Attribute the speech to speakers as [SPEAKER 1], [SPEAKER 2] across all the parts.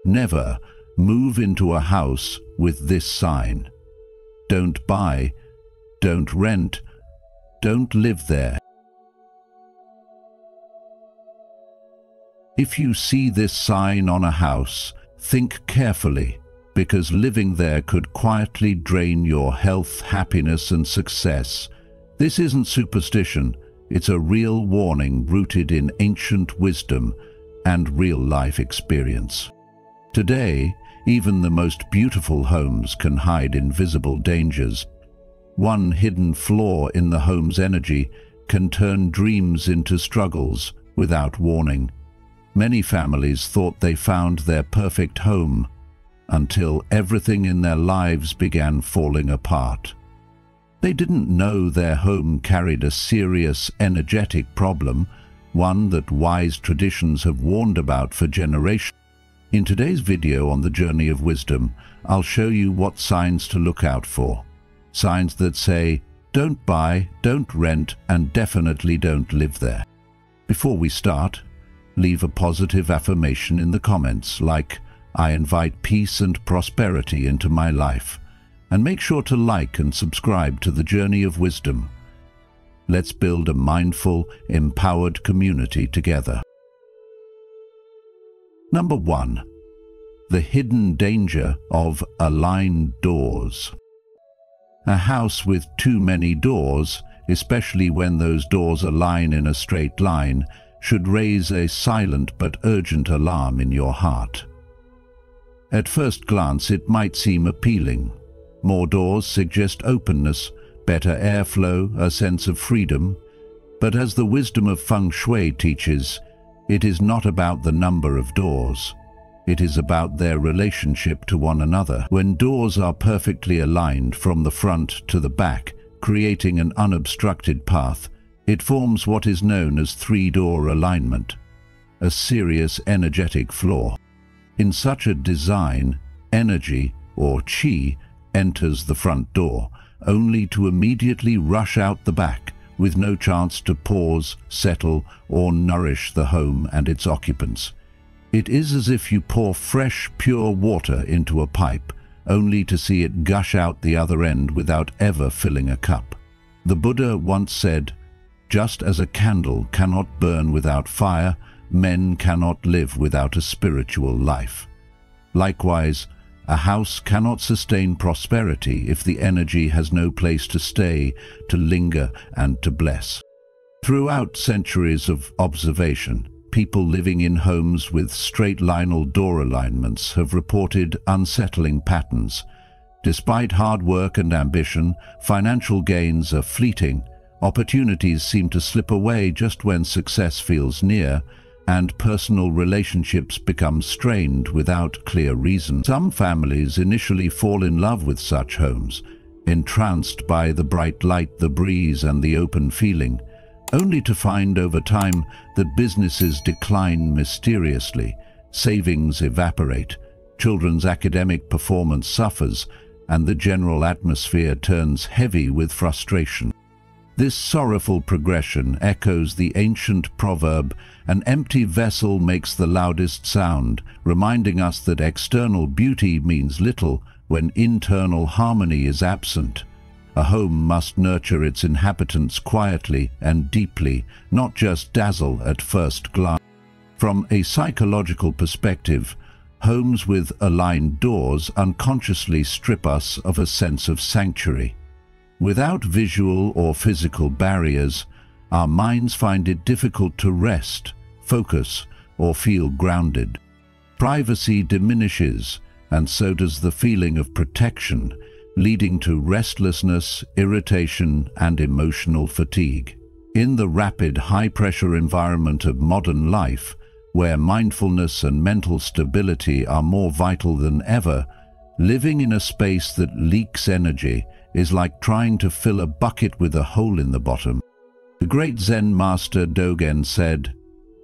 [SPEAKER 1] Never move into a house with this sign. Don't buy, don't rent, don't live there. If you see this sign on a house, think carefully, because living there could quietly drain your health, happiness, and success. This isn't superstition, it's a real warning rooted in ancient wisdom and real-life experience. Today, even the most beautiful homes can hide invisible dangers. One hidden flaw in the home's energy can turn dreams into struggles without warning. Many families thought they found their perfect home until everything in their lives began falling apart. They didn't know their home carried a serious energetic problem, one that wise traditions have warned about for generations. In today's video on the journey of wisdom, I'll show you what signs to look out for. Signs that say, don't buy, don't rent, and definitely don't live there. Before we start, leave a positive affirmation in the comments like, I invite peace and prosperity into my life. And make sure to like and subscribe to the Journey of Wisdom. Let's build a mindful, empowered community together. Number 1. The hidden danger of aligned doors. A house with too many doors, especially when those doors align in a straight line, should raise a silent but urgent alarm in your heart. At first glance, it might seem appealing. More doors suggest openness, better airflow, a sense of freedom. But as the wisdom of Feng Shui teaches, it is not about the number of doors. It is about their relationship to one another. When doors are perfectly aligned from the front to the back, creating an unobstructed path, it forms what is known as three-door alignment, a serious energetic flaw. In such a design, energy, or qi, enters the front door, only to immediately rush out the back, with no chance to pause, settle, or nourish the home and its occupants. It is as if you pour fresh, pure water into a pipe, only to see it gush out the other end without ever filling a cup. The Buddha once said, just as a candle cannot burn without fire, men cannot live without a spiritual life. Likewise, a house cannot sustain prosperity if the energy has no place to stay, to linger, and to bless. Throughout centuries of observation, people living in homes with straight-line door alignments have reported unsettling patterns. Despite hard work and ambition, financial gains are fleeting. Opportunities seem to slip away just when success feels near, and personal relationships become strained without clear reason. Some families initially fall in love with such homes, entranced by the bright light, the breeze, and the open feeling, only to find over time that businesses decline mysteriously, savings evaporate, children's academic performance suffers, and the general atmosphere turns heavy with frustration. This sorrowful progression echoes the ancient proverb, an empty vessel makes the loudest sound, reminding us that external beauty means little when internal harmony is absent. A home must nurture its inhabitants quietly and deeply, not just dazzle at first glance. From a psychological perspective, homes with aligned doors unconsciously strip us of a sense of sanctuary. Without visual or physical barriers, our minds find it difficult to rest, focus, or feel grounded. Privacy diminishes, and so does the feeling of protection, leading to restlessness, irritation, and emotional fatigue. In the rapid, high-pressure environment of modern life, where mindfulness and mental stability are more vital than ever, living in a space that leaks energy is like trying to fill a bucket with a hole in the bottom. The great Zen master Dogen said,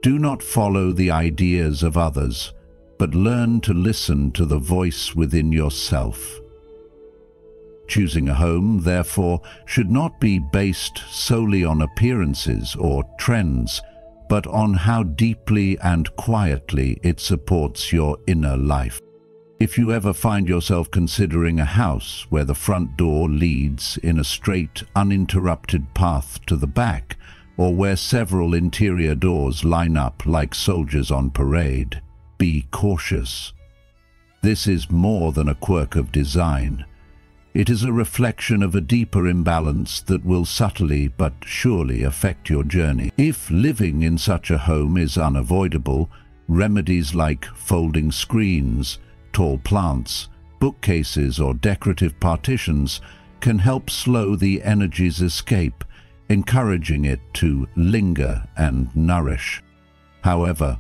[SPEAKER 1] "Do not follow the ideas of others, but learn to listen to the voice within yourself." Choosing a home, therefore, should not be based solely on appearances or trends, but on how deeply and quietly it supports your inner life. If you ever find yourself considering a house where the front door leads in a straight, uninterrupted path to the back, or where several interior doors line up like soldiers on parade, be cautious. This is more than a quirk of design. It is a reflection of a deeper imbalance that will subtly but surely affect your journey. If living in such a home is unavoidable, remedies like folding screens, tall plants, bookcases, or decorative partitions can help slow the energy's escape, encouraging it to linger and nourish. However,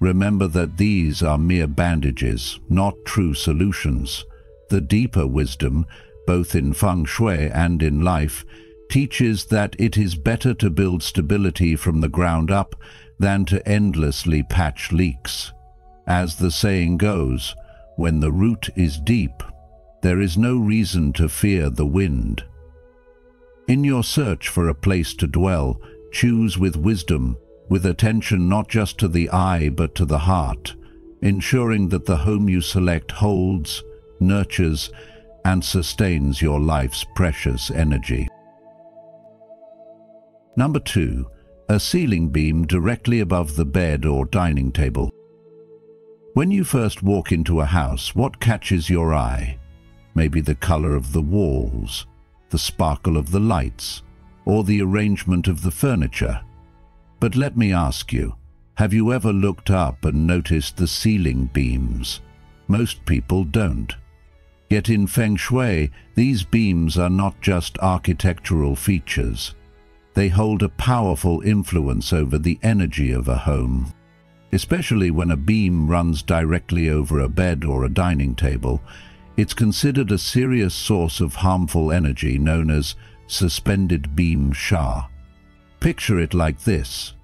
[SPEAKER 1] remember that these are mere bandages, not true solutions. The deeper wisdom, both in feng shui and in life, teaches that it is better to build stability from the ground up than to endlessly patch leaks. As the saying goes, when the root is deep, there is no reason to fear the wind. In your search for a place to dwell, choose with wisdom, with attention not just to the eye but to the heart, ensuring that the home you select holds, nurtures, and sustains your life's precious energy. Number 2. A ceiling beam directly above the bed or dining table. When you first walk into a house, what catches your eye? Maybe the color of the walls, the sparkle of the lights, or the arrangement of the furniture. But let me ask you, have you ever looked up and noticed the ceiling beams? Most people don't. Yet in Feng Shui, these beams are not just architectural features. They hold a powerful influence over the energy of a home. Especially when a beam runs directly over a bed or a dining table, it's considered a serious source of harmful energy known as suspended beam sha. Picture it like this.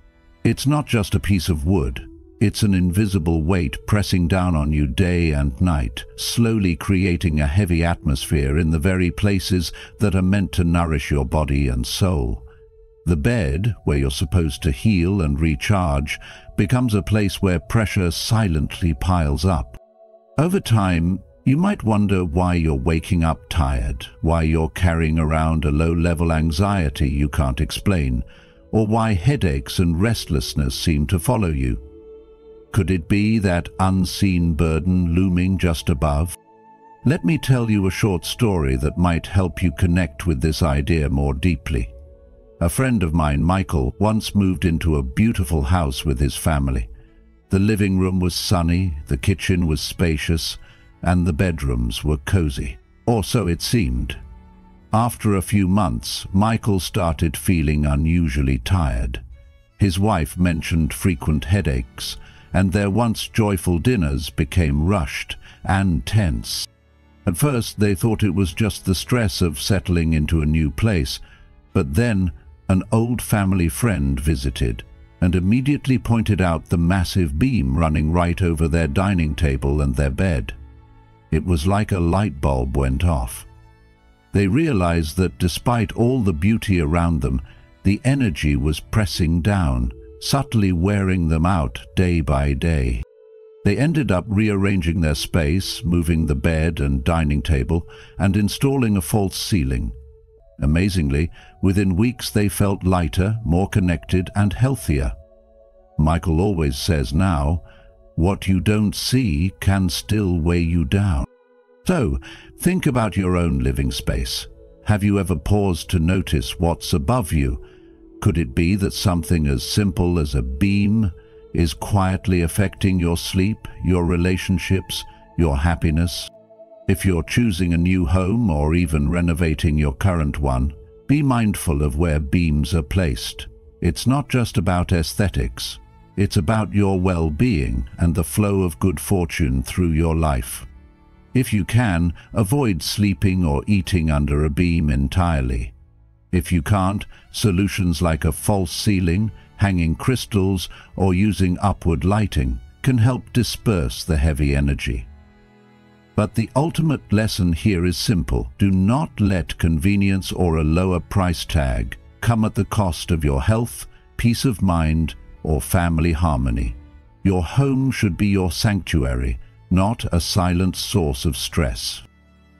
[SPEAKER 1] It's not just a piece of wood. It's an invisible weight pressing down on you day and night, slowly creating a heavy atmosphere in the very places that are meant to nourish your body and soul. The bed, where you're supposed to heal and recharge, becomes a place where pressure silently piles up. Over time, you might wonder why you're waking up tired, why you're carrying around a low-level anxiety you can't explain, or why headaches and restlessness seem to follow you. Could it be that unseen burden looming just above? Let me tell you a short story that might help you connect with this idea more deeply. A friend of mine, Michael, once moved into a beautiful house with his family. The living room was sunny, the kitchen was spacious, and the bedrooms were cozy. Or so it seemed. After a few months, Michael started feeling unusually tired. His wife mentioned frequent headaches, and their once joyful dinners became rushed and tense. At first they thought it was just the stress of settling into a new place, but then an old family friend visited and immediately pointed out the massive beam running right over their dining table and their bed. It was like a light bulb went off. They realized that despite all the beauty around them, the energy was pressing down, subtly wearing them out day by day. They ended up rearranging their space, moving the bed and dining table, and installing a false ceiling. Amazingly, within weeks they felt lighter, more connected, and healthier. Michael always says now, what you don't see can still weigh you down. So, think about your own living space. Have you ever paused to notice what's above you? Could it be that something as simple as a beam is quietly affecting your sleep, your relationships, your happiness? If you're choosing a new home or even renovating your current one, be mindful of where beams are placed. It's not just about aesthetics. It's about your well-being and the flow of good fortune through your life. If you can, avoid sleeping or eating under a beam entirely. If you can't, solutions like a false ceiling, hanging crystals, or using upward lighting can help disperse the heavy energy. But the ultimate lesson here is simple. Do not let convenience or a lower price tag come at the cost of your health, peace of mind, or family harmony. Your home should be your sanctuary, not a silent source of stress.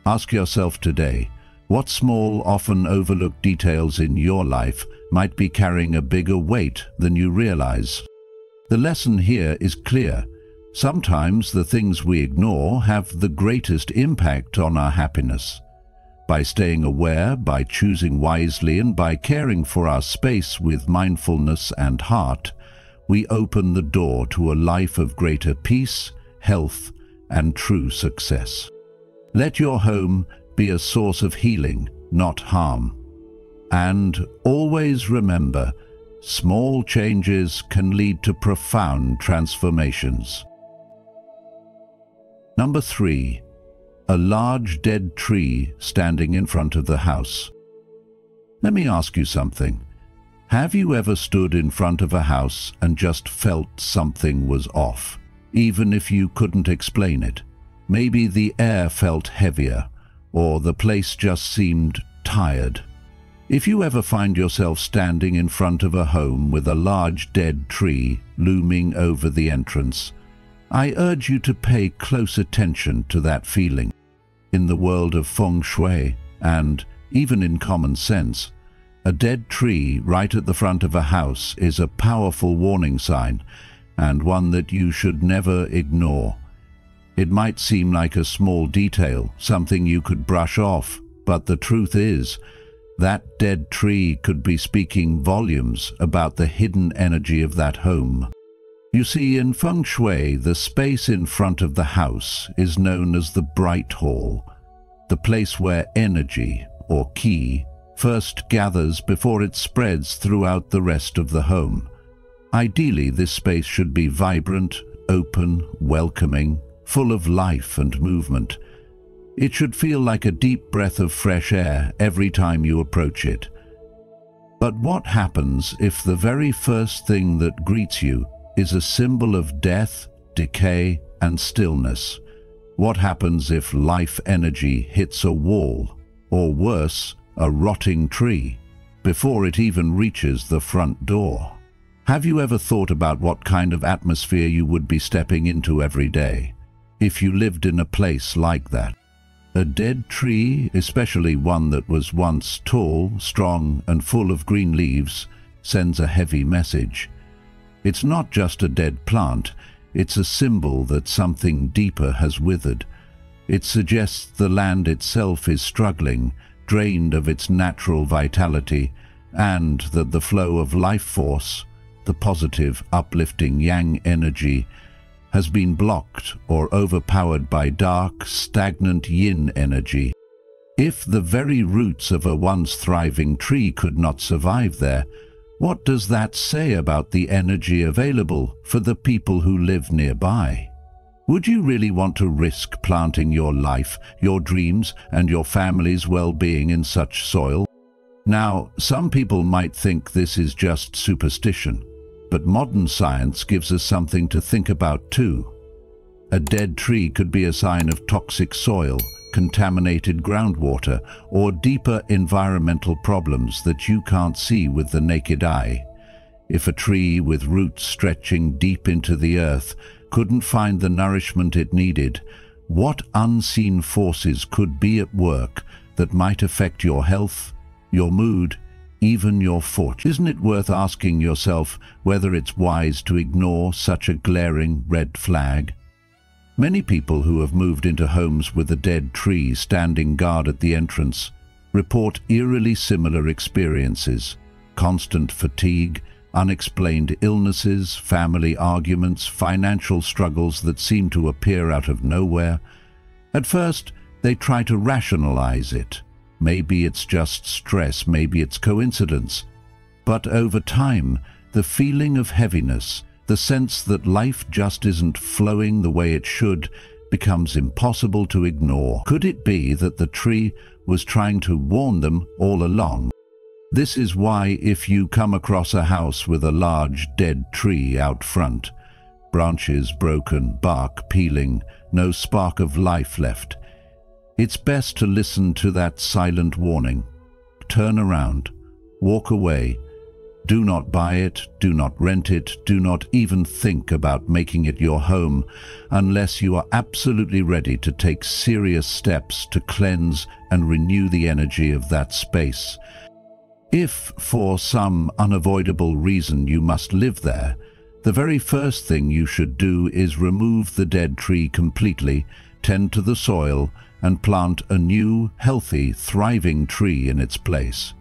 [SPEAKER 1] Ask yourself today, what small, often overlooked details in your life might be carrying a bigger weight than you realize? The lesson here is clear. Sometimes the things we ignore have the greatest impact on our happiness. By staying aware, by choosing wisely, and by caring for our space with mindfulness and heart, we open the door to a life of greater peace, health, and true success. Let your home be a source of healing, not harm. And always remember, small changes can lead to profound transformations. Number 3. A large dead tree standing in front of the house. Let me ask you something. Have you ever stood in front of a house and just felt something was off, even if you couldn't explain it? Maybe the air felt heavier, or the place just seemed tired. If you ever find yourself standing in front of a home with a large dead tree looming over the entrance, I urge you to pay close attention to that feeling. In the world of feng shui, and even in common sense, a dead tree right at the front of a house is a powerful warning sign, and one that you should never ignore. It might seem like a small detail, something you could brush off, but the truth is, that dead tree could be speaking volumes about the hidden energy of that home. You see, in feng shui, the space in front of the house is known as the bright hall, the place where energy, or qi, first gathers before it spreads throughout the rest of the home. Ideally, this space should be vibrant, open, welcoming, full of life and movement. It should feel like a deep breath of fresh air every time you approach it. But what happens if the very first thing that greets you is a symbol of death, decay, and stillness? What happens if life energy hits a wall, or worse, a rotting tree, before it even reaches the front door? Have you ever thought about what kind of atmosphere you would be stepping into every day if you lived in a place like that? A dead tree, especially one that was once tall, strong, and full of green leaves, sends a heavy message. It's not just a dead plant, it's a symbol that something deeper has withered. It suggests the land itself is struggling, drained of its natural vitality, and that the flow of life force, the positive, uplifting yang energy, has been blocked or overpowered by dark, stagnant yin energy. If the very roots of a once thriving tree could not survive there, what does that say about the energy available for the people who live nearby? Would you really want to risk planting your life, your dreams, and your family's well-being in such soil? Now, some people might think this is just superstition, but modern science gives us something to think about too. A dead tree could be a sign of toxic soil, contaminated groundwater, or deeper environmental problems that you can't see with the naked eye. If a tree with roots stretching deep into the earth couldn't find the nourishment it needed, what unseen forces could be at work that might affect your health, your mood, even your fortune? Isn't it worth asking yourself whether it's wise to ignore such a glaring red flag? Many people who have moved into homes with a dead tree standing guard at the entrance report eerily similar experiences: constant fatigue, unexplained illnesses, family arguments, financial struggles that seem to appear out of nowhere. At first, they try to rationalize it. Maybe it's just stress, maybe it's coincidence. But over time, the feeling of heaviness, the sense that life just isn't flowing the way it should, becomes impossible to ignore. Could it be that the tree was trying to warn them all along? This is why, if you come across a house with a large dead tree out front, branches broken, bark peeling, no spark of life left, it's best to listen to that silent warning. Turn around, walk away, Do not buy it, do not rent it, do not even think about making it your home unless you are absolutely ready to take serious steps to cleanse and renew the energy of that space. If, for some unavoidable reason, you must live there, the very first thing you should do is remove the dead tree completely, tend to the soil, and plant a new, healthy, thriving tree in its place.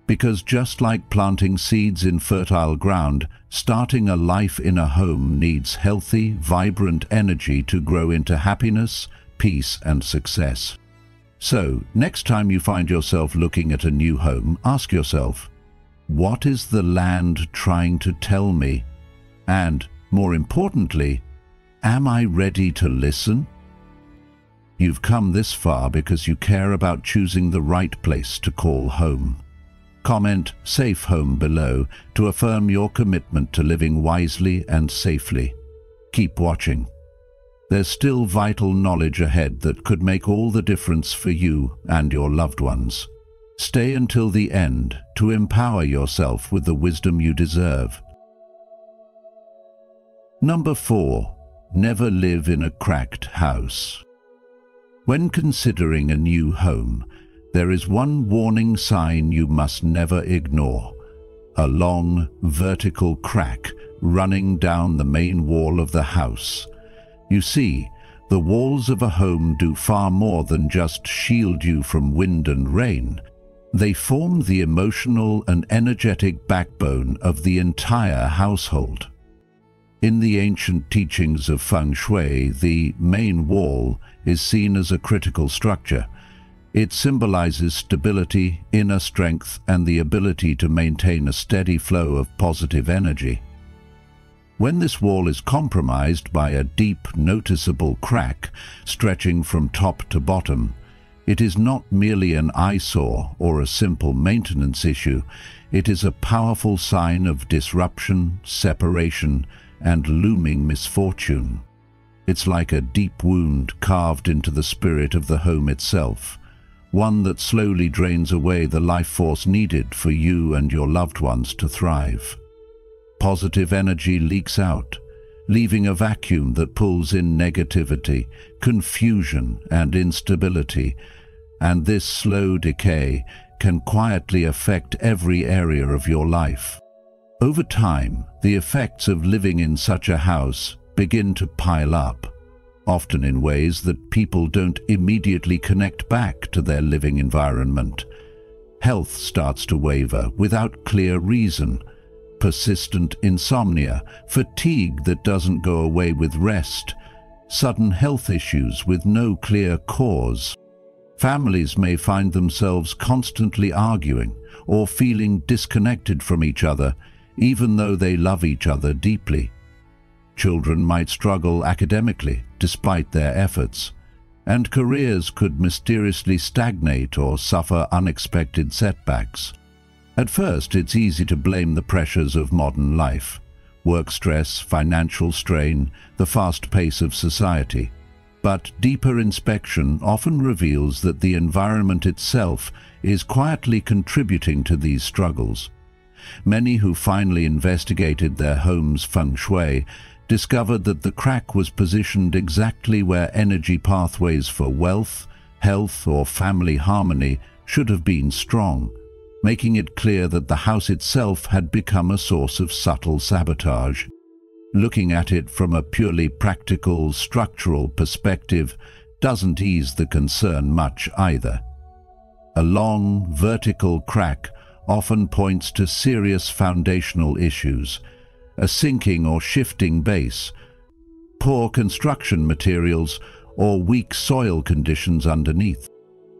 [SPEAKER 1] Because just like planting seeds in fertile ground, starting a life in a home needs healthy, vibrant energy to grow into happiness, peace, and success. So, next time you find yourself looking at a new home, ask yourself, what is the land trying to tell me? And, more importantly, am I ready to listen? You've come this far because you care about choosing the right place to call home. Comment "Safe Home" below to affirm your commitment to living wisely and safely. Keep watching. There's still vital knowledge ahead that could make all the difference for you and your loved ones. Stay until the end to empower yourself with the wisdom you deserve. Number 4. Never live in a cracked house. When considering a new home, there is one warning sign you must never ignore: a long, vertical crack running down the main wall of the house. You see, the walls of a home do far more than just shield you from wind and rain. They form the emotional and energetic backbone of the entire household. In the ancient teachings of Feng Shui, the main wall is seen as a critical structure. It symbolizes stability, inner strength, and the ability to maintain a steady flow of positive energy. When this wall is compromised by a deep, noticeable crack stretching from top to bottom, it is not merely an eyesore or a simple maintenance issue. It is a powerful sign of disruption, separation, and looming misfortune. It's like a deep wound carved into the spirit of the home itself, one that slowly drains away the life force needed for you and your loved ones to thrive. Positive energy leaks out, leaving a vacuum that pulls in negativity, confusion, and instability, and this slow decay can quietly affect every area of your life. Over time, the effects of living in such a house begin to pile up, often in ways that people don't immediately connect back to their living environment. Health starts to waver without clear reason. Persistent insomnia, fatigue that doesn't go away with rest, sudden health issues with no clear cause. Families may find themselves constantly arguing or feeling disconnected from each other, even though they love each other deeply. Children might struggle academically despite their efforts, and careers could mysteriously stagnate or suffer unexpected setbacks. At first, it's easy to blame the pressures of modern life: work stress, financial strain, the fast pace of society. But deeper inspection often reveals that the environment itself is quietly contributing to these struggles. Many who finally investigated their home's feng shui discovered that the crack was positioned exactly where energy pathways for wealth, health, or family harmony should have been strong, making it clear that the house itself had become a source of subtle sabotage. Looking at it from a purely practical, structural perspective doesn't ease the concern much either. A long, vertical crack often points to serious foundational issues: a sinking or shifting base, poor construction materials, or weak soil conditions underneath.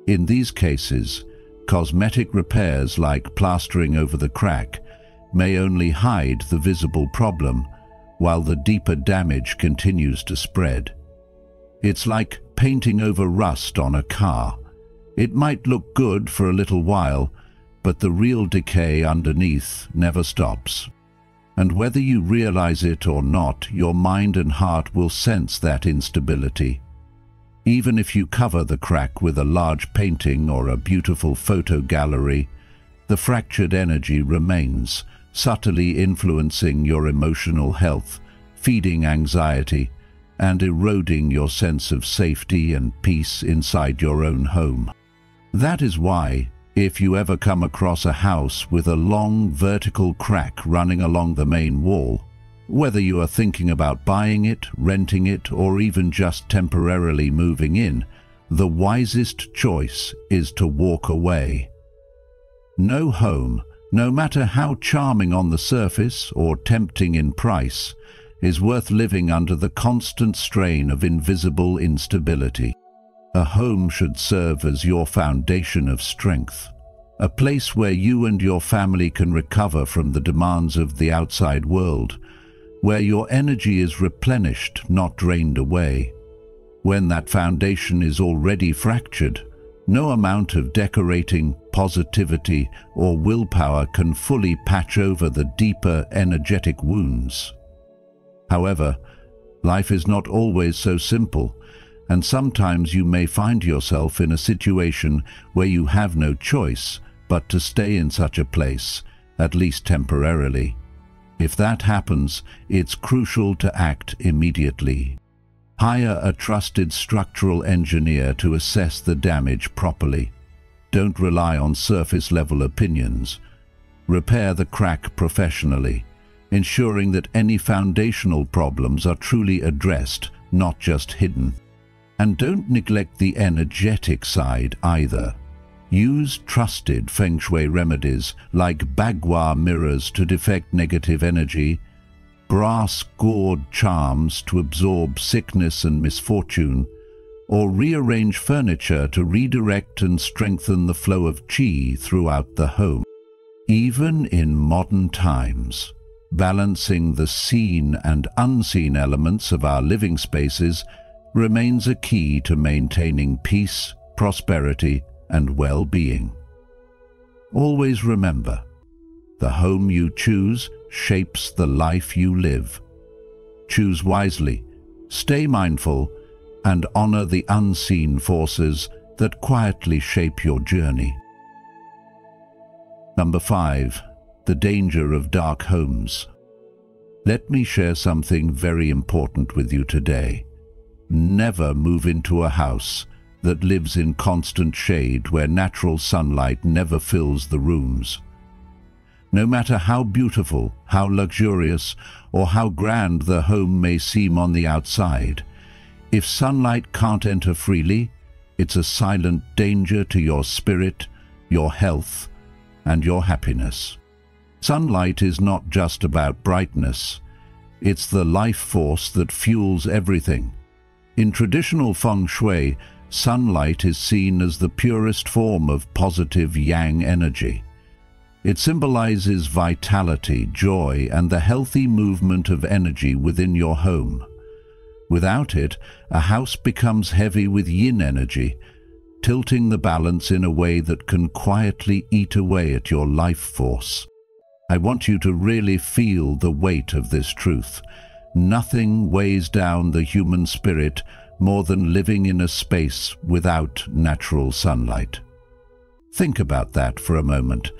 [SPEAKER 1] In these cases, cosmetic repairs like plastering over the crack may only hide the visible problem, while the deeper damage continues to spread. It's like painting over rust on a car. It might look good for a little while, but the real decay underneath never stops. And whether you realize it or not, your mind and heart will sense that instability. Even if you cover the crack with a large painting or a beautiful photo gallery, the fractured energy remains, subtly influencing your emotional health, feeding anxiety, and eroding your sense of safety and peace inside your own home. That is why, if you ever come across a house with a long vertical crack running along the main wall, whether you are thinking about buying it, renting it, or even just temporarily moving in, the wisest choice is to walk away. No home, no matter how charming on the surface or tempting in price, is worth living under the constant strain of invisible instability. A home should serve as your foundation of strength, a place where you and your family can recover from the demands of the outside world, where your energy is replenished, not drained away. When that foundation is already fractured, no amount of decorating, positivity, or willpower can fully patch over the deeper energetic wounds. However, life is not always so simple, and sometimes you may find yourself in a situation where you have no choice but to stay in such a place, at least temporarily. If that happens, it's crucial to act immediately. Hire a trusted structural engineer to assess the damage properly. Don't rely on surface-level opinions. Repair the crack professionally, ensuring that any foundational problems are truly addressed, not just hidden. And don't neglect the energetic side either. Use trusted feng shui remedies like bagua mirrors to deflect negative energy, brass gourd charms to absorb sickness and misfortune, or rearrange furniture to redirect and strengthen the flow of qi throughout the home. Even in modern times, balancing the seen and unseen elements of our living spaces remains a key to maintaining peace, prosperity, and well-being. Always remember, the home you choose shapes the life you live. Choose wisely, stay mindful, and honor the unseen forces that quietly shape your journey. Number 5. The danger of dark homes. Let me share something very important with you today. Never move into a house that lives in constant shade where natural sunlight never fills the rooms. No matter how beautiful, how luxurious, or how grand the home may seem on the outside, if sunlight can't enter freely, it's a silent danger to your spirit, your health, and your happiness. Sunlight is not just about brightness. It's the life force that fuels everything. In traditional feng shui, sunlight is seen as the purest form of positive yang energy. It symbolizes vitality, joy, and the healthy movement of energy within your home. Without it, a house becomes heavy with yin energy, tilting the balance in a way that can quietly eat away at your life force. I want you to really feel the weight of this truth. Nothing weighs down the human spirit more than living in a space without natural sunlight. Think about that for a moment.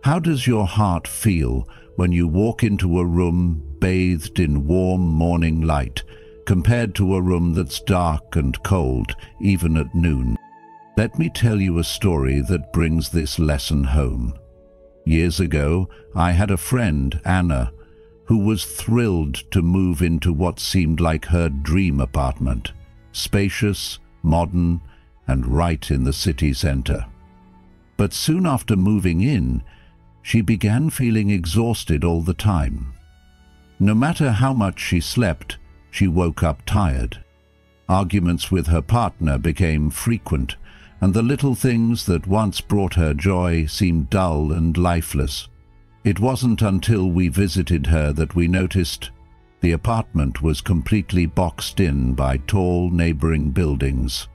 [SPEAKER 1] How does your heart feel when you walk into a room bathed in warm morning light, compared to a room that's dark and cold, even at noon? Let me tell you a story that brings this lesson home. Years ago, I had a friend, Anna, who was thrilled to move into what seemed like her dream apartment, spacious, modern, and right in the city center. But soon after moving in, she began feeling exhausted all the time. No matter how much she slept, she woke up tired. Arguments with her partner became frequent, and the little things that once brought her joy seemed dull and lifeless. It wasn't until we visited her that we noticed the apartment was completely boxed in by tall neighboring buildings.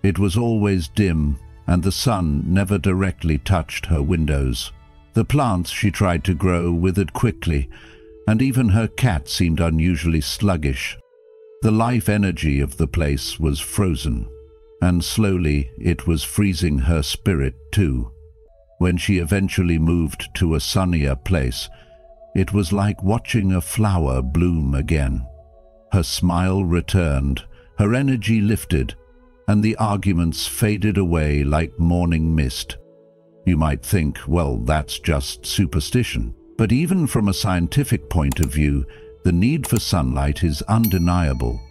[SPEAKER 1] It was always dim, and the sun never directly touched her windows. The plants she tried to grow withered quickly, and even her cat seemed unusually sluggish. The life energy of the place was frozen, and slowly it was freezing her spirit too. When she eventually moved to a sunnier place, It was like watching a flower bloom again. Her smile returned, her energy lifted, and the arguments faded away like morning mist. You might think, well, that's just superstition. But even from a scientific point of view, the need for sunlight is undeniable.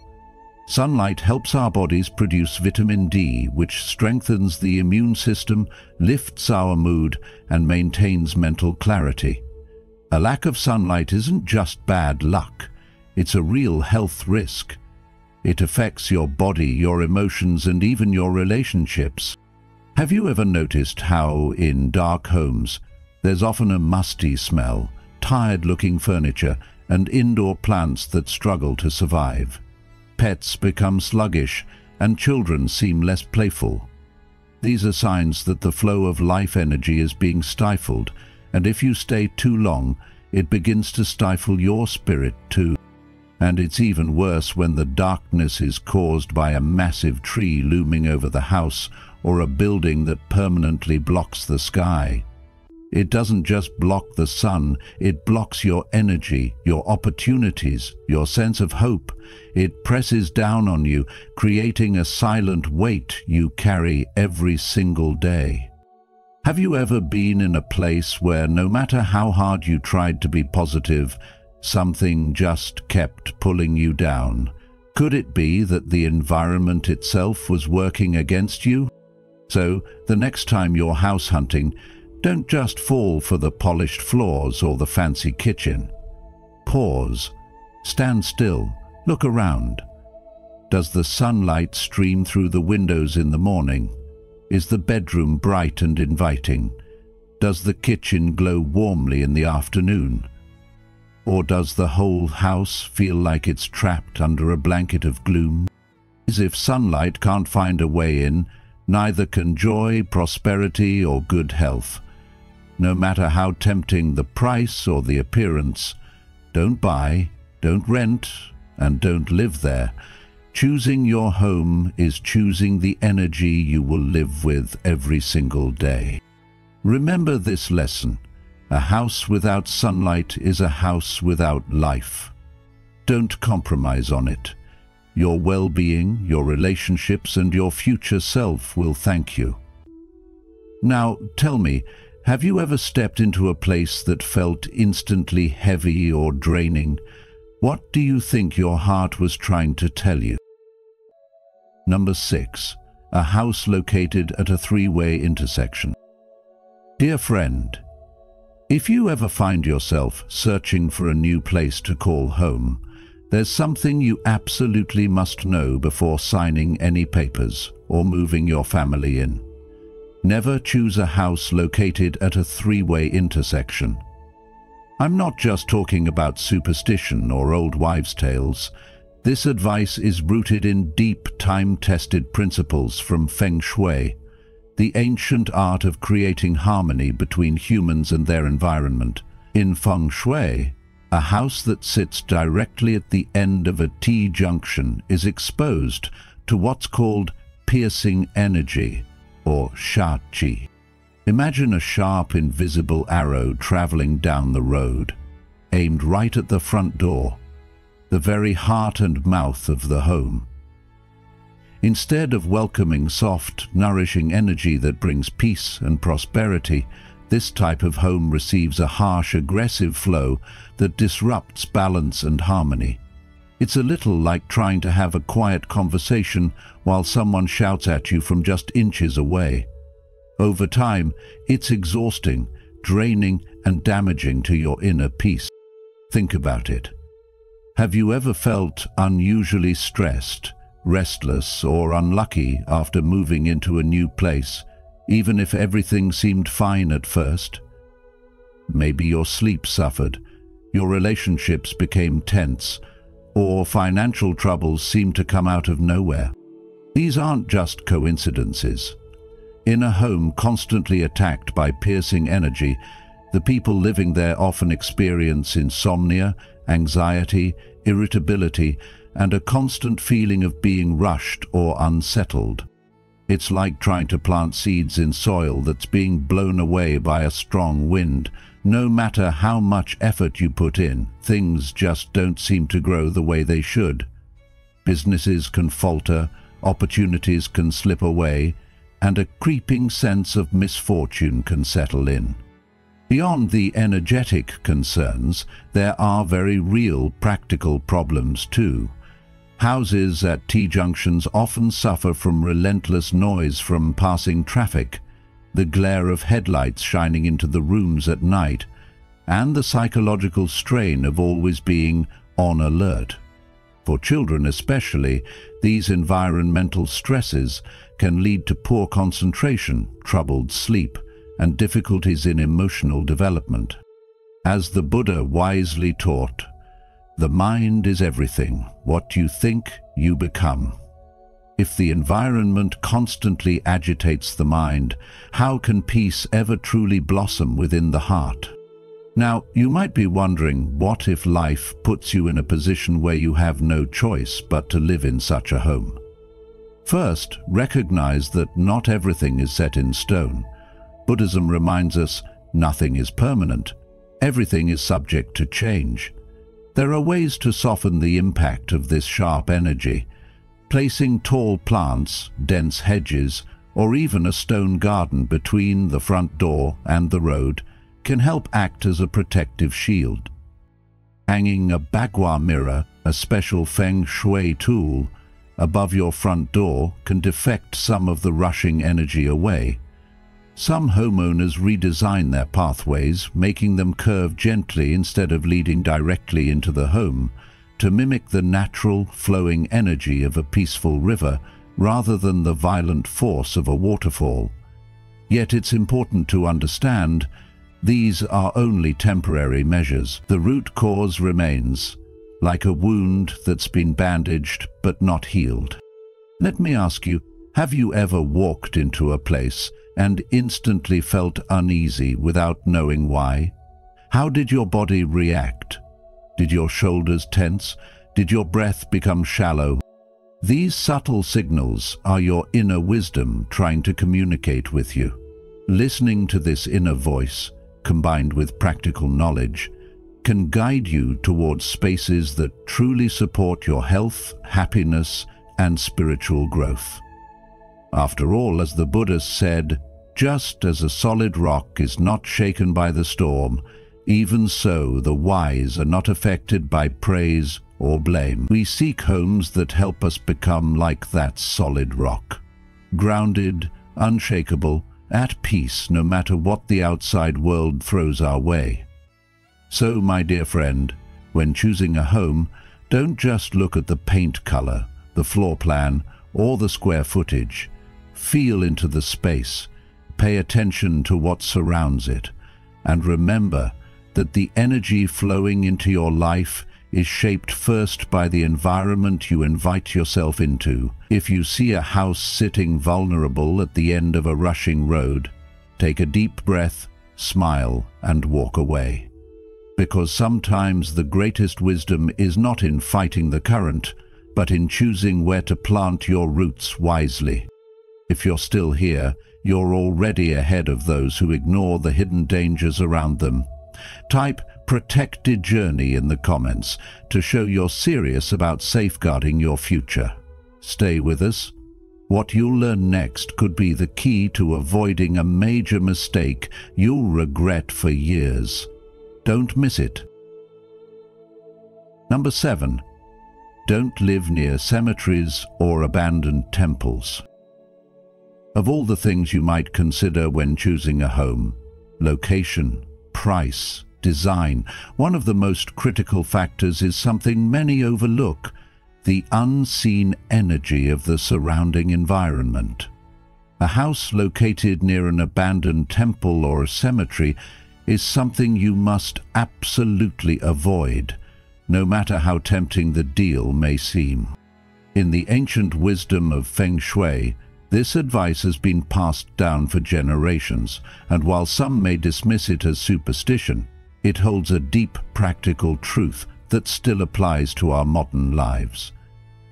[SPEAKER 1] Sunlight helps our bodies produce vitamin D, which strengthens the immune system, lifts our mood, and maintains mental clarity. A lack of sunlight isn't just bad luck, it's a real health risk. It affects your body, your emotions, and even your relationships. Have you ever noticed how, in dark homes, there's often a musty smell, tired-looking furniture, and indoor plants that struggle to survive? Pets become sluggish, and children seem less playful. These are signs that the flow of life energy is being stifled, and if you stay too long, it begins to stifle your spirit too. And it's even worse when the darkness is caused by a massive tree looming over the house or a building that permanently blocks the sky. It doesn't just block the sun, it blocks your energy, your opportunities, your sense of hope. It presses down on you, creating a silent weight you carry every single day. Have you ever been in a place where no matter how hard you tried to be positive, something just kept pulling you down? Could it be that the environment itself was working against you? So, the next time you're house hunting, don't just fall for the polished floors or the fancy kitchen. Pause, stand still, look around. Does the sunlight stream through the windows in the morning? Is the bedroom bright and inviting? Does the kitchen glow warmly in the afternoon? Or does the whole house feel like it's trapped under a blanket of gloom? As if sunlight can't find a way in, neither can joy, prosperity, or good health. No matter how tempting the price or the appearance, don't buy, don't rent, and don't live there. Choosing your home is choosing the energy you will live with every single day. Remember this lesson: a house without sunlight is a house without life. Don't compromise on it. Your well-being, your relationships, and your future self will thank you. Now, tell me, have you ever stepped into a place that felt instantly heavy or draining? What do you think your heart was trying to tell you? Number 6. A house located at a three-way intersection. Dear friend, if you ever find yourself searching for a new place to call home, there's something you absolutely must know before signing any papers or moving your family in. Never choose a house located at a three-way intersection. I'm not just talking about superstition or old wives' tales. This advice is rooted in deep, time-tested principles from Feng Shui, the ancient art of creating harmony between humans and their environment. In Feng Shui, a house that sits directly at the end of a T-junction is exposed to what's called piercing energy, or sha-qi. Imagine a sharp, invisible arrow traveling down the road, aimed right at the front door, the very heart and mouth of the home. Instead of welcoming soft, nourishing energy that brings peace and prosperity, this type of home receives a harsh, aggressive flow that disrupts balance and harmony. It's a little like trying to have a quiet conversation while someone shouts at you from just inches away. Over time, it's exhausting, draining, and damaging to your inner peace. Think about it. Have you ever felt unusually stressed, restless, or unlucky after moving into a new place, even if everything seemed fine at first? Maybe your sleep suffered, your relationships became tense, or financial troubles seemed to come out of nowhere. These aren't just coincidences. In a home constantly attacked by piercing energy, the people living there often experience insomnia, anxiety, irritability, and a constant feeling of being rushed or unsettled. It's like trying to plant seeds in soil that's being blown away by a strong wind, No matter how much effort you put in, things just don't seem to grow the way they should. Businesses can falter, opportunities can slip away, and a creeping sense of misfortune can settle in. Beyond the energetic concerns, there are very real practical problems too. Houses at T-junctions often suffer from relentless noise from passing traffic, the glare of headlights shining into the rooms at night, and the psychological strain of always being on alert. For children especially, these environmental stresses can lead to poor concentration, troubled sleep, and difficulties in emotional development. As the Buddha wisely taught, the mind is everything. What you think, you become. If the environment constantly agitates the mind, how can peace ever truly blossom within the heart? Now, you might be wondering, what if life puts you in a position where you have no choice but to live in such a home? First, recognize that not everything is set in stone. Buddhism reminds us nothing is permanent. Everything is subject to change. There are ways to soften the impact of this sharp energy. Placing tall plants, dense hedges, or even a stone garden between the front door and the road can help act as a protective shield. Hanging a bagua mirror, a special feng shui tool, above your front door can deflect some of the rushing energy away. Some homeowners redesign their pathways, making them curve gently instead of leading directly into the home, to mimic the natural, flowing energy of a peaceful river rather than the violent force of a waterfall. Yet it's important to understand these are only temporary measures. The root cause remains, like a wound that's been bandaged but not healed. Let me ask you, have you ever walked into a place and instantly felt uneasy without knowing why? How did your body react? Did your shoulders tense? Did your breath become shallow? These subtle signals are your inner wisdom trying to communicate with you. Listening to this inner voice, combined with practical knowledge, can guide you towards spaces that truly support your health, happiness, and spiritual growth. After all, as the Buddha said, just as a solid rock is not shaken by the storm, even so the wise are not affected by praise or blame. We seek homes that help us become like that solid rock, grounded, unshakable, at peace no matter what the outside world throws our way. So, my dear friend, when choosing a home, don't just look at the paint color, the floor plan, or the square footage. Feel into the space, pay attention to what surrounds it, and remember that the energy flowing into your life is shaped first by the environment you invite yourself into. If you see a house sitting vulnerable at the end of a rushing road, take a deep breath, smile, and walk away. Because sometimes the greatest wisdom is not in fighting the current, but in choosing where to plant your roots wisely. If you're still here, you're already ahead of those who ignore the hidden dangers around them. Type "protected journey" in the comments to show you're serious about safeguarding your future. Stay with us. What you'll learn next could be the key to avoiding a major mistake you'll regret for years. Don't miss it. Number 7. Don't live near cemeteries or abandoned temples. Of all the things you might consider when choosing a home, location, price, design, one of the most critical factors is something many overlook: the unseen energy of the surrounding environment. A house located near an abandoned temple or a cemetery is something you must absolutely avoid, no matter how tempting the deal may seem. In the ancient wisdom of feng shui, this advice has been passed down for generations, and while some may dismiss it as superstition, it holds a deep practical truth that still applies to our modern lives.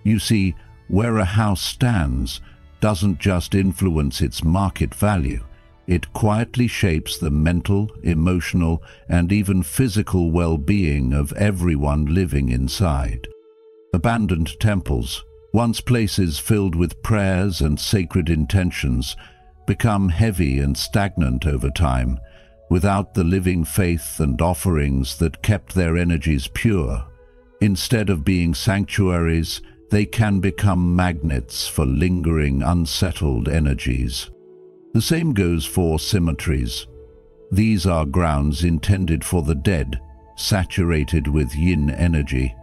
[SPEAKER 1] You see, where a house stands doesn't just influence its market value, It quietly shapes the mental, emotional, and even physical well-being of everyone living inside. Abandoned temples, once places filled with prayers and sacred intentions, become heavy and stagnant over time, without the living faith and offerings that kept their energies pure. Instead of being sanctuaries, they can become magnets for lingering, unsettled energies. The same goes for cemeteries. These are grounds intended for the dead, saturated with yin energy,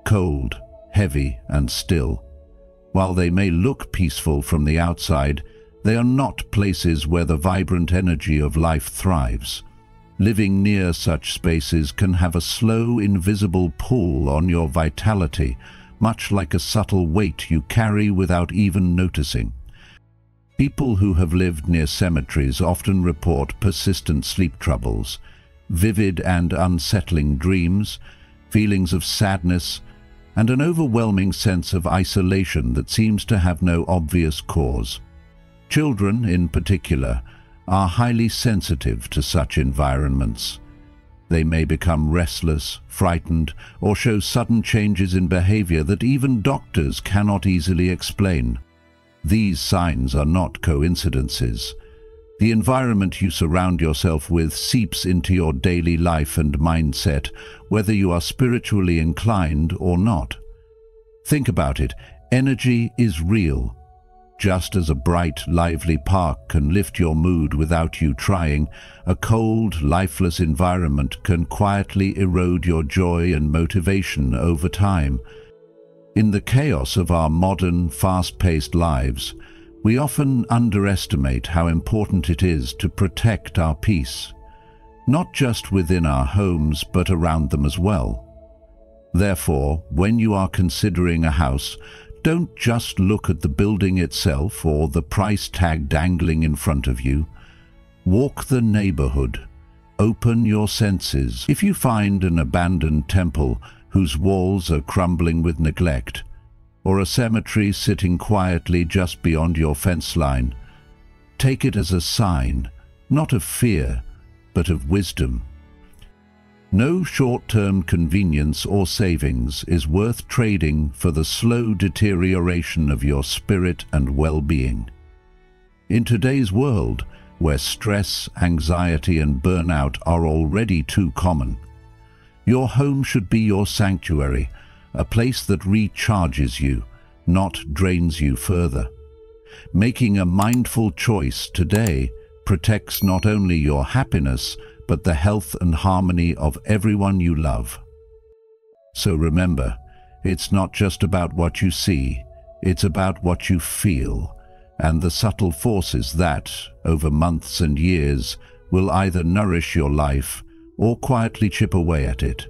[SPEAKER 1] cold, heavy, and still. While they may look peaceful from the outside, they are not places where the vibrant energy of life thrives. Living near such spaces can have a slow, invisible pull on your vitality, much like a subtle weight you carry without even noticing. People who have lived near cemeteries often report persistent sleep troubles, vivid and unsettling dreams, feelings of sadness, and an overwhelming sense of isolation that seems to have no obvious cause. Children, in particular, are highly sensitive to such environments. They may become restless, frightened, or show sudden changes in behavior that even doctors cannot easily explain. These signs are not coincidences. The environment you surround yourself with seeps into your daily life and mindset, whether you are spiritually inclined or not. Think about it. Energy is real. Just as a bright, lively park can lift your mood without you trying, a cold, lifeless environment can quietly erode your joy and motivation over time. In the chaos of our modern, fast-paced lives, we often underestimate how important it is to protect our peace, not just within our homes but around them as well. Therefore, when you are considering a house, don't just look at the building itself or the price tag dangling in front of you. Walk the neighborhood. Open your senses. If you find an abandoned temple whose walls are crumbling with neglect, or a cemetery sitting quietly just beyond your fence line, take it as a sign, not of fear, but of wisdom. No short-term convenience or savings is worth trading for the slow deterioration of your spirit and well-being. In today's world, where stress, anxiety, and burnout are already too common, your home should be your sanctuary, a place that recharges you, not drains you further. Making a mindful choice today protects not only your happiness, but the health and harmony of everyone you love. So remember, it's not just about what you see, it's about what you feel, and the subtle forces that, over months and years, will either nourish your life or quietly chip away at it.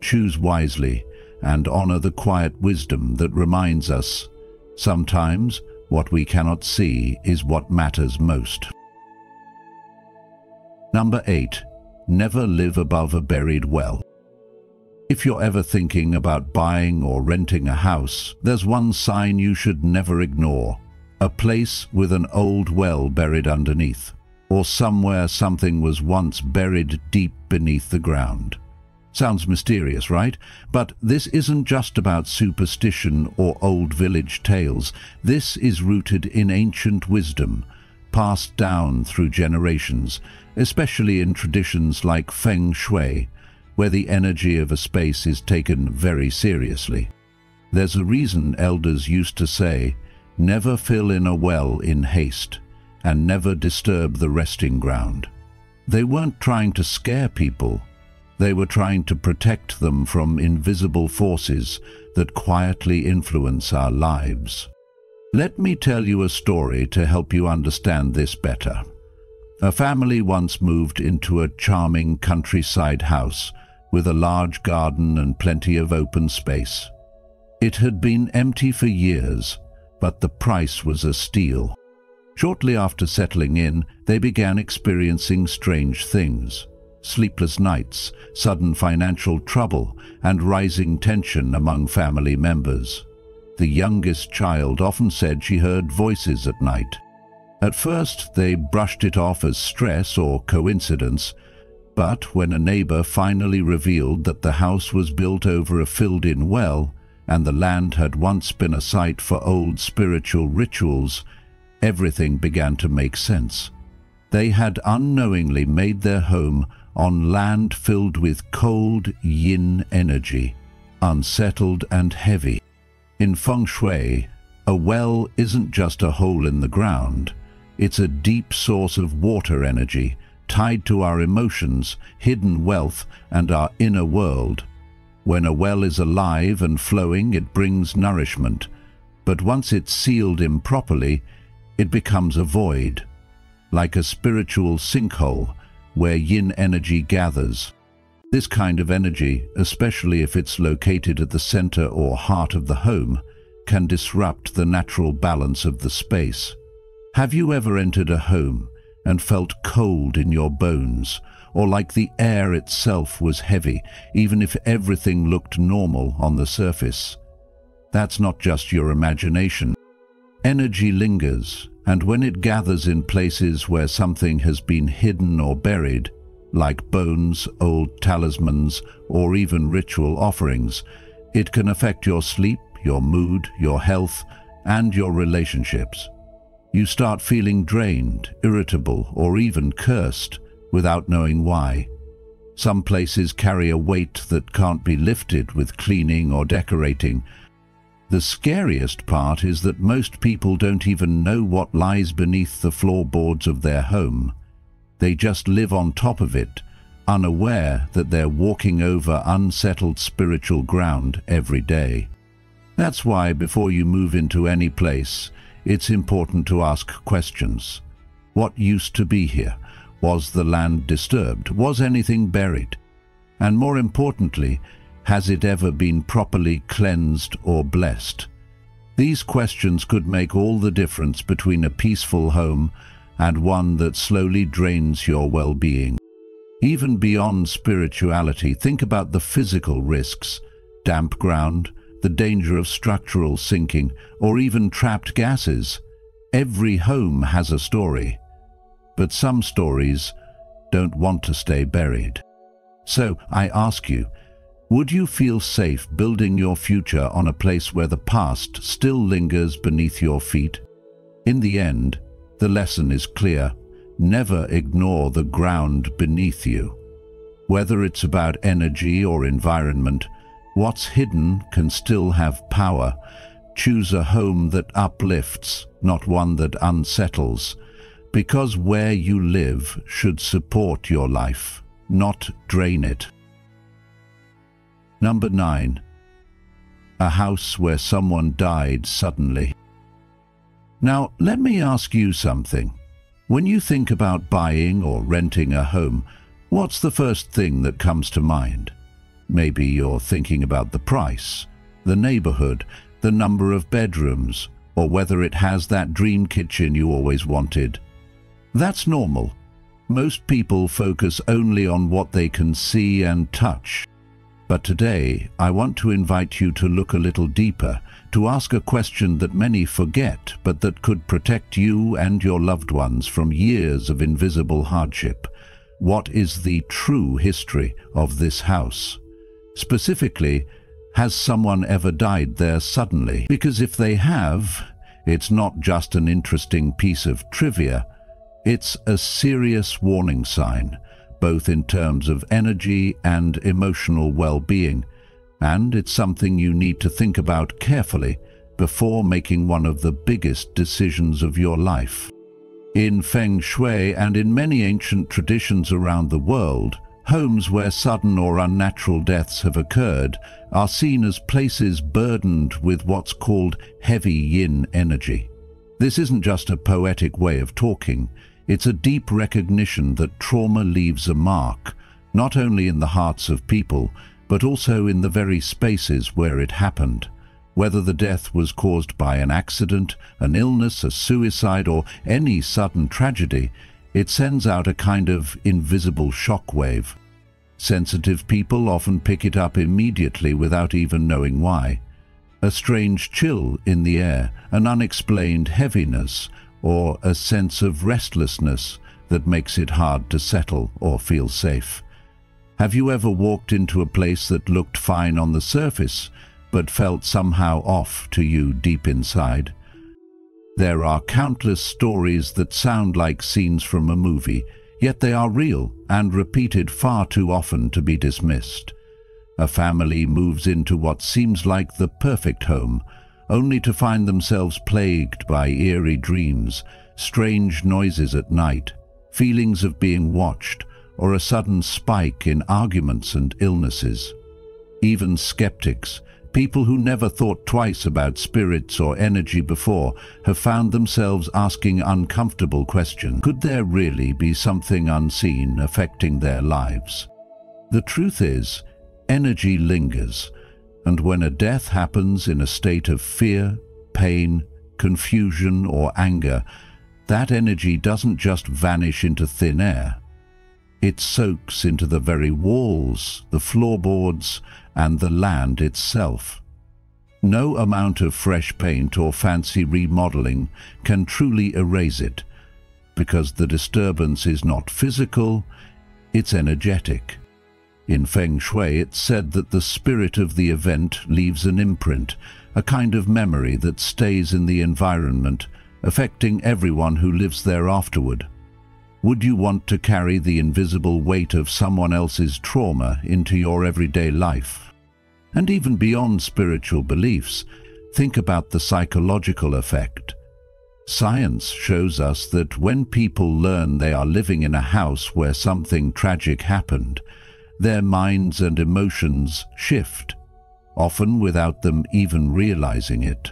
[SPEAKER 1] Choose wisely and honor the quiet wisdom that reminds us, sometimes what we cannot see is what matters most. Number 8. Never live above a buried well. If you're ever thinking about buying or renting a house, there's one sign you should never ignore: a place with an old well buried underneath, or somewhere something was once buried deep beneath the ground. Sounds mysterious, right? But this isn't just about superstition or old village tales. This is rooted in ancient wisdom, passed down through generations, especially in traditions like Feng Shui, where the energy of a space is taken very seriously. There's a reason elders used to say, "Never fill in a well in haste, and never disturb the resting ground." They weren't trying to scare people. They were trying to protect them from invisible forces that quietly influence our lives. Let me tell you a story to help you understand this better. A family once moved into a charming countryside house with a large garden and plenty of open space. It had been empty for years, but the price was a steal. Shortly after settling in, they began experiencing strange things: sleepless nights, sudden financial trouble, and rising tension among family members. The youngest child often said she heard voices at night. At first, they brushed it off as stress or coincidence, but when a neighbor finally revealed that the house was built over a filled-in well and the land had once been a site for old spiritual rituals, everything began to make sense. They had unknowingly made their home on land filled with cold yin energy, unsettled and heavy. In feng shui, a well isn't just a hole in the ground. It's a deep source of water energy, tied to our emotions, hidden wealth, and our inner world. When a well is alive and flowing, it brings nourishment, but once it's sealed improperly, it becomes a void, like a spiritual sinkhole where yin energy gathers. This kind of energy, especially if it's located at the center or heart of the home, can disrupt the natural balance of the space. Have you ever entered a home and felt cold in your bones, or like the air itself was heavy, even if everything looked normal on the surface? That's not just your imagination. Energy lingers, and when it gathers in places where something has been hidden or buried, like bones, old talismans, or even ritual offerings, it can affect your sleep, your mood, your health, and your relationships. You start feeling drained, irritable, or even cursed without knowing why. Some places carry a weight that can't be lifted with cleaning or decorating. The scariest part is that most people don't even know what lies beneath the floorboards of their home. They just live on top of it, unaware that they're walking over unsettled spiritual ground every day. That's why before you move into any place, it's important to ask questions. What used to be here? Was the land disturbed? Was anything buried? And more importantly, has it ever been properly cleansed or blessed? These questions could make all the difference between a peaceful home and one that slowly drains your well-being. Even beyond spirituality, think about the physical risks: damp ground, the danger of structural sinking, or even trapped gases. Every home has a story, but some stories don't want to stay buried. So I ask you, would you feel safe building your future on a place where the past still lingers beneath your feet? In the end, the lesson is clear. Never ignore the ground beneath you. Whether it's about energy or environment, what's hidden can still have power. Choose a home that uplifts, not one that unsettles, because where you live should support your life, not drain it. Number 9. A house where someone died suddenly. Now, let me ask you something. When you think about buying or renting a home, what's the first thing that comes to mind? Maybe you're thinking about the price, the neighborhood, the number of bedrooms, or whether it has that dream kitchen you always wanted. That's normal. Most people focus only on what they can see and touch. But today, I want to invite you to look a little deeper, to ask a question that many forget, but that could protect you and your loved ones from years of invisible hardship. What is the true history of this house? Specifically, has someone ever died there suddenly? Because if they have, it's not just an interesting piece of trivia, it's a serious warning sign, both in terms of energy and emotional well-being, and it's something you need to think about carefully before making one of the biggest decisions of your life. In Feng Shui and in many ancient traditions around the world, homes where sudden or unnatural deaths have occurred are seen as places burdened with what's called heavy yin energy. This isn't just a poetic way of talking. It's a deep recognition that trauma leaves a mark, not only in the hearts of people, but also in the very spaces where it happened. Whether the death was caused by an accident, an illness, a suicide, or any sudden tragedy, it sends out a kind of invisible shockwave. Sensitive people often pick it up immediately without even knowing why. A strange chill in the air, an unexplained heaviness, or a sense of restlessness that makes it hard to settle or feel safe. Have you ever walked into a place that looked fine on the surface, but felt somehow off to you deep inside? There are countless stories that sound like scenes from a movie, yet they are real and repeated far too often to be dismissed. A family moves into what seems like the perfect home, only to find themselves plagued by eerie dreams, strange noises at night, feelings of being watched, or a sudden spike in arguments and illnesses. Even skeptics, people who never thought twice about spirits or energy before, have found themselves asking uncomfortable questions. Could there really be something unseen affecting their lives? The truth is, energy lingers, and when a death happens in a state of fear, pain, confusion, or anger, that energy doesn't just vanish into thin air. It soaks into the very walls, the floorboards, and the land itself. No amount of fresh paint or fancy remodeling can truly erase it, because the disturbance is not physical, it's energetic. In Feng Shui, it's said that the spirit of the event leaves an imprint, a kind of memory that stays in the environment, affecting everyone who lives there afterward. Would you want to carry the invisible weight of someone else's trauma into your everyday life? And even beyond spiritual beliefs, think about the psychological effect. Science shows us that when people learn they are living in a house where something tragic happened, their minds and emotions shift, often without them even realizing it.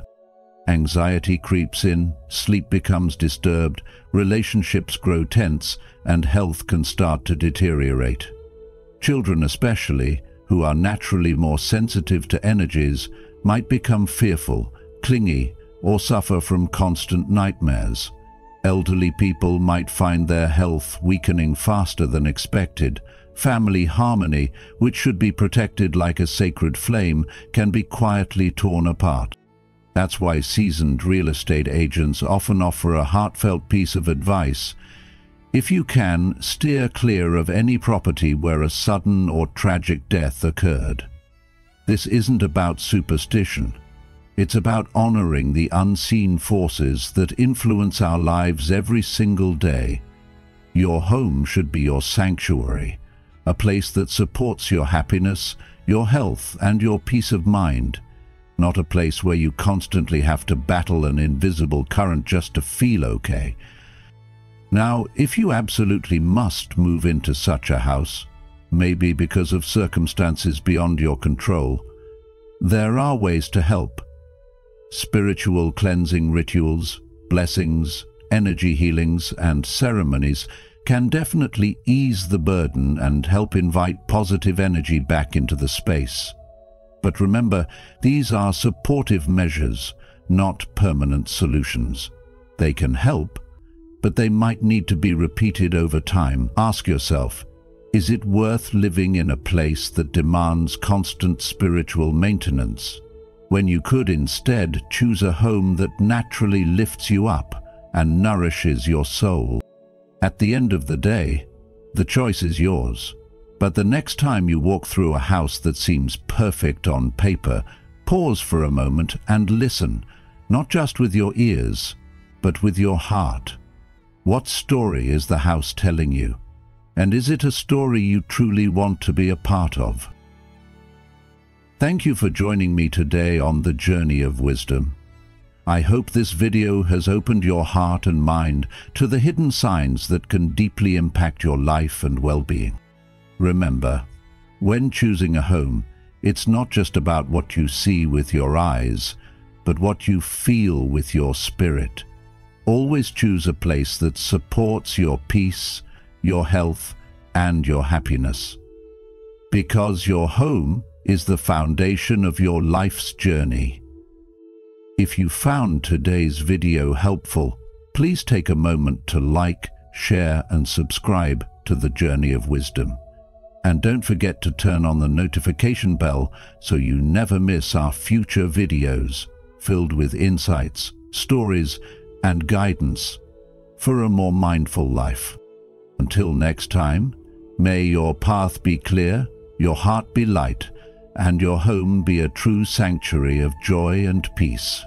[SPEAKER 1] Anxiety creeps in, sleep becomes disturbed, relationships grow tense, and health can start to deteriorate. Children especially, who are naturally more sensitive to energies, might become fearful, clingy, or suffer from constant nightmares. Elderly people might find their health weakening faster than expected. Family harmony, which should be protected like a sacred flame, can be quietly torn apart. That's why seasoned real estate agents often offer a heartfelt piece of advice. If you can, steer clear of any property where a sudden or tragic death occurred. This isn't about superstition. It's about honoring the unseen forces that influence our lives every single day. Your home should be your sanctuary, a place that supports your happiness, your health, and your peace of mind. Not a place where you constantly have to battle an invisible current just to feel okay. Now, if you absolutely must move into such a house, maybe because of circumstances beyond your control, there are ways to help. Spiritual cleansing rituals, blessings, energy healings, and ceremonies can definitely ease the burden and help invite positive energy back into the space. But remember, these are supportive measures, not permanent solutions. They can help, but they might need to be repeated over time. Ask yourself, is it worth living in a place that demands constant spiritual maintenance, when you could instead choose a home that naturally lifts you up and nourishes your soul? At the end of the day, the choice is yours. But the next time you walk through a house that seems perfect on paper, pause for a moment and listen, not just with your ears, but with your heart. What story is the house telling you? And is it a story you truly want to be a part of? Thank you for joining me today on the journey of wisdom. I hope this video has opened your heart and mind to the hidden signs that can deeply impact your life and well-being. Remember, when choosing a home, it's not just about what you see with your eyes, but what you feel with your spirit. Always choose a place that supports your peace, your health, and your happiness. Because your home is the foundation of your life's journey. If you found today's video helpful, please take a moment to like, share, and subscribe to the Journey of Wisdom. And don't forget to turn on the notification bell so you never miss our future videos filled with insights, stories, and guidance for a more mindful life. Until next time, may your path be clear, your heart be light, and your home be a true sanctuary of joy and peace.